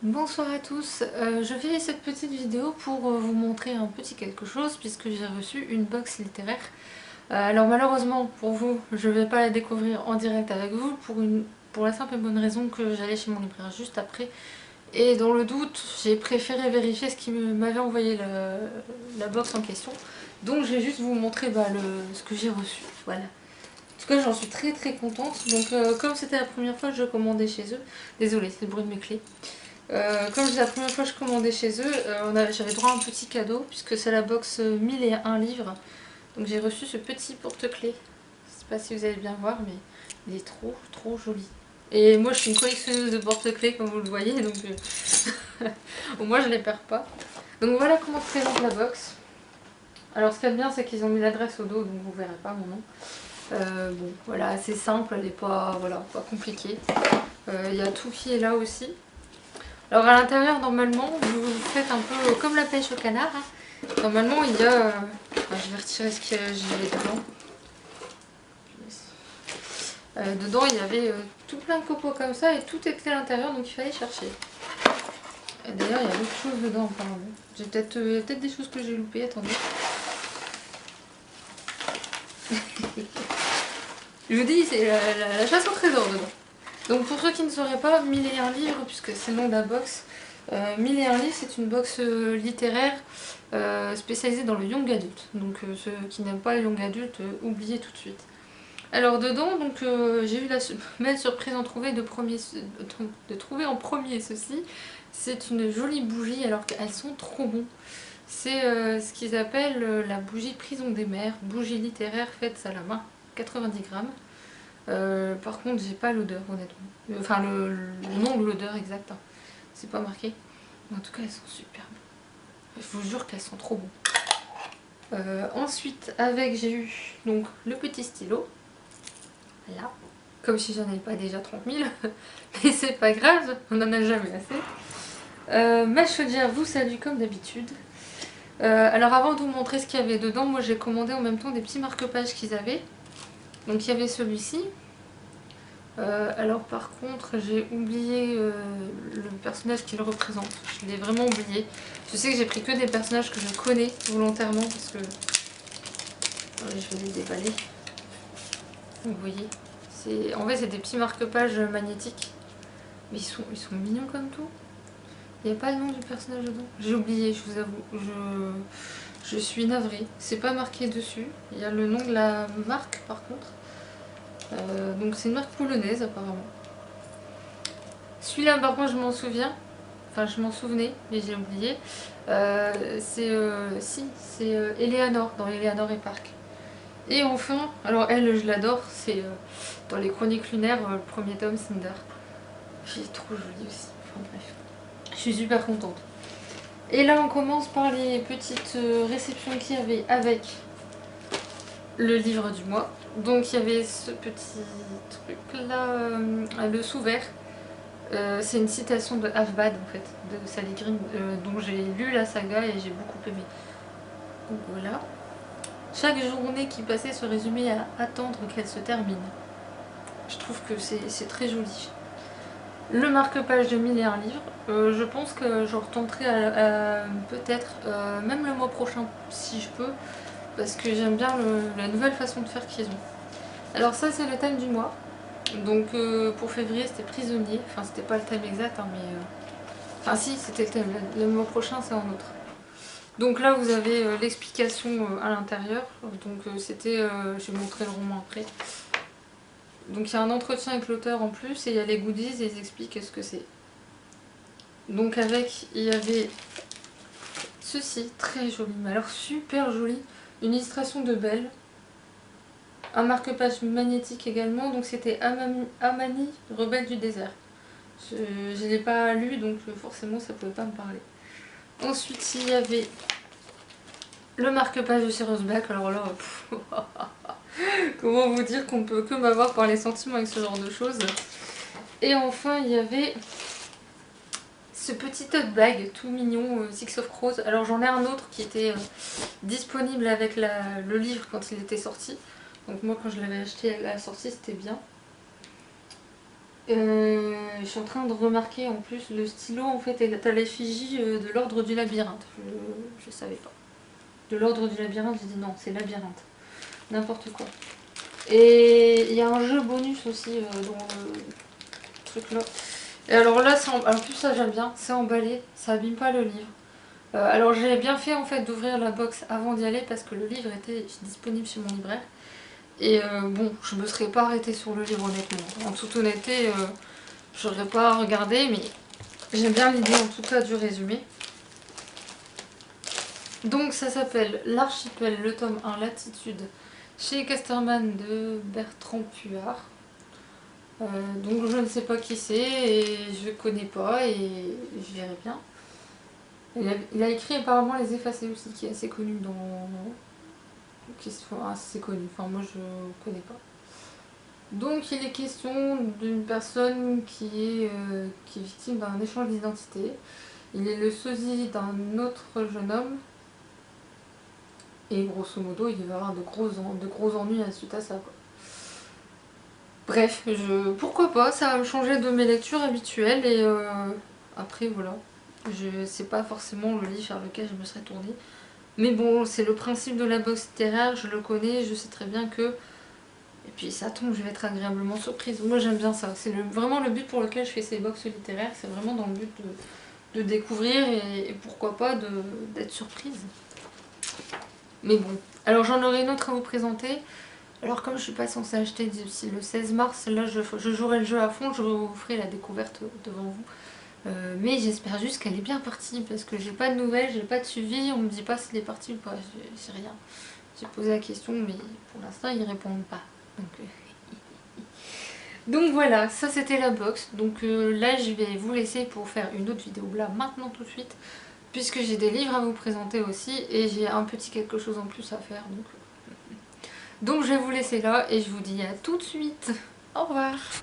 Bonsoir à tous, je fais cette petite vidéo pour vous montrer un petit quelque chose puisque j'ai reçu une box littéraire. Alors malheureusement pour vous, je ne vais pas la découvrir en direct avec vous pour la simple et bonne raison que j'allais chez mon libraire juste après. Et dans le doute, j'ai préféré vérifier ce qui m'avait envoyé la box en question. Donc je vais juste vous montrer ce que j'ai reçu, voilà. En tout cas j'en suis très très contente. Donc comme c'était la première fois que je commandais chez eux, désolée c'est le bruit de mes clés. Comme c'est la première fois que je commandais chez eux, j'avais droit à un petit cadeau puisque c'est la box 1001 livres. Donc j'ai reçu ce petit porte-clés. Je sais pas si vous allez bien voir, mais il est trop trop joli. Et moi je suis une collectionneuse de porte-clés comme vous le voyez, donc au moins je les perds pas. Donc voilà comment se présente la box. Alors ce qu'il y a de bien c'est qu'ils ont mis l'adresse au dos, donc vous verrez pas mon nom. Bon voilà, c'est simple, elle n'est pas, voilà, pas compliquée. Il y a tout qui est là aussi. Alors à l'intérieur, normalement, vous faites un peu comme la pêche au canard. Hein. Normalement, il y a... je vais retirer ce qu'il y avait dedans. Dedans, il y avait tout plein de copeaux comme ça et tout était à l'intérieur, donc il fallait chercher. D'ailleurs, il y a d'autres choses dedans, apparemment. Il y a peut-être des choses que j'ai loupées, attendez. Je vous dis, c'est la chasse au trésor dedans. Donc pour ceux qui ne sauraient pas, 1001 livres, puisque c'est le nom de la box, 1001 livres c'est une box littéraire spécialisée dans le young adulte. Donc ceux qui n'aiment pas le young adulte, oubliez tout de suite. Alors dedans, donc j'ai eu la belle surprise de trouver en premier ceci. C'est une jolie bougie, alors qu'elles sont trop bonnes. C'est ce qu'ils appellent la bougie prison des mers, bougie littéraire faite à la main, 90 grammes. Par contre, j'ai pas l'odeur, honnêtement. Enfin, le nom de l'odeur exact, hein. C'est pas marqué. Mais en tout cas, elles sont superbes. Je vous jure qu'elles sont trop bonnes. Ensuite, j'ai eu donc le petit stylo. Là. Comme si j'en avais pas déjà 30 000. Mais c'est pas grave, on en a jamais assez. Ma chaudière vous salue comme d'habitude. Alors avant de vous montrer ce qu'il y avait dedans, moi j'ai commandé en même temps des petits marque-pages qu'ils avaient. Donc il y avait celui-ci. Alors par contre j'ai oublié le personnage qui le représente, je l'ai vraiment oublié. Je sais que j'ai pris que des personnages que je connais volontairement parce que... je vais les déballer. Vous voyez, en fait c'est des petits marque-pages magnétiques. Mais ils sont mignons comme tout. Il n'y a pas le nom du personnage dedans. J'ai oublié, je vous avoue. Je suis navrée. C'est pas marqué dessus. Il y a le nom de la marque par contre. Donc c'est une marque polonaise apparemment. Celui-là par contre je m'en souviens. Enfin je m'en souvenais mais j'ai oublié. C'est Eleanor dans Eleanor et Park. Et enfin, alors elle je l'adore, c'est dans les Chroniques lunaires, le premier tome Cinder. Elle est trop jolie aussi. Enfin bref. Je suis super contente. Et là on commence par les petites réceptions qu'il y avait avec le livre du mois. Donc il y avait ce petit truc là, le sous-vert. C'est une citation de Half-Bad en fait, de Sally Green, dont j'ai lu la saga et j'ai beaucoup aimé. Donc voilà. Chaque journée qui passait se résumait à attendre qu'elle se termine. Je trouve que c'est très joli. Le marque-page de 1001 livres, je pense que je retenterai peut-être même le mois prochain si je peux, parce que j'aime bien la nouvelle façon de faire qu'ils ont. Alors ça c'est le thème du mois, donc pour février c'était prisonnier, enfin c'était pas le thème exact hein, mais... Enfin si c'était le thème, le mois prochain c'est un autre. Donc là vous avez l'explication à l'intérieur, donc je vais montrer le roman après. Donc il y a un entretien avec l'auteur en plus et il y a les goodies et ils expliquent ce que c'est. Donc il y avait ceci, très joli, mais alors super joli, une illustration de Belle, un marque-page magnétique également, donc c'était Amani, rebelle du désert. Je ne l'ai pas lu donc forcément ça pouvait pas me parler. Ensuite il y avait le marque-page de Sirius Black, alors là, comment vous dire qu'on peut que m'avoir par les sentiments avec ce genre de choses. Et enfin il y avait ce petit tote bag tout mignon, Six of Crows. Alors j'en ai un autre qui était disponible avec le livre quand il était sorti. Donc moi quand je l'avais acheté à la sortie c'était bien. Je suis en train de remarquer en plus le stylo, en fait, t'as l'effigie de l'ordre du labyrinthe. Je savais pas. De l'ordre du labyrinthe, j'ai dit non, c'est labyrinthe. N'importe quoi. Et il y a un jeu bonus aussi dans le truc là. Et alors là, en plus ça j'aime bien, c'est emballé, ça abîme pas le livre. Alors j'ai bien fait en fait d'ouvrir la box avant d'y aller parce que le livre était disponible chez mon libraire. Et bon, je me serais pas arrêtée sur le livre honnêtement. En toute honnêteté, j'aurais pas regardé, mais j'aime bien l'idée en tout cas du résumé. Donc ça s'appelle L'Archipel, le tome 1, Latitude, chez Casterman de Bertrand Puard. Donc je ne sais pas qui c'est et je connais pas et je verrai bien. Il a écrit apparemment Les Effacés aussi, qui est assez connu dans... qui sont assez connu, enfin moi je connais pas. Donc il est question d'une personne qui est victime d'un échange d'identité. Il est le sosie d'un autre jeune homme. Et grosso modo, il va y avoir de gros ennuis suite à ça, quoi. Bref, pourquoi pas, ça va me changer de mes lectures habituelles et après voilà. C'est pas forcément le livre vers lequel je me serais tournée. Mais bon, c'est le principe de la box littéraire, je le connais, je sais très bien que... Et puis ça tombe, je vais être agréablement surprise. Moi j'aime bien ça, c'est vraiment le but pour lequel je fais ces box littéraires, c'est vraiment dans le but de découvrir et pourquoi pas d'être surprise. Mais bon, alors j'en aurai une autre à vous présenter. Alors comme je suis pas censée acheter d'ici le 16 mars, là je jouerai le jeu à fond, je vous ferai la découverte devant vous. Mais j'espère juste qu'elle est bien partie parce que j'ai pas de nouvelles, j'ai pas de suivi, on me dit pas s'il est parti ou pas, j'ai rien. J'ai posé la question mais pour l'instant ils répondent pas. Donc voilà, ça c'était la box. Donc là je vais vous laisser pour faire une autre vidéo là maintenant tout de suite. Puisque j'ai des livres à vous présenter aussi et j'ai un petit quelque chose en plus à faire. Donc je vais vous laisser là et je vous dis à tout de suite. Au revoir.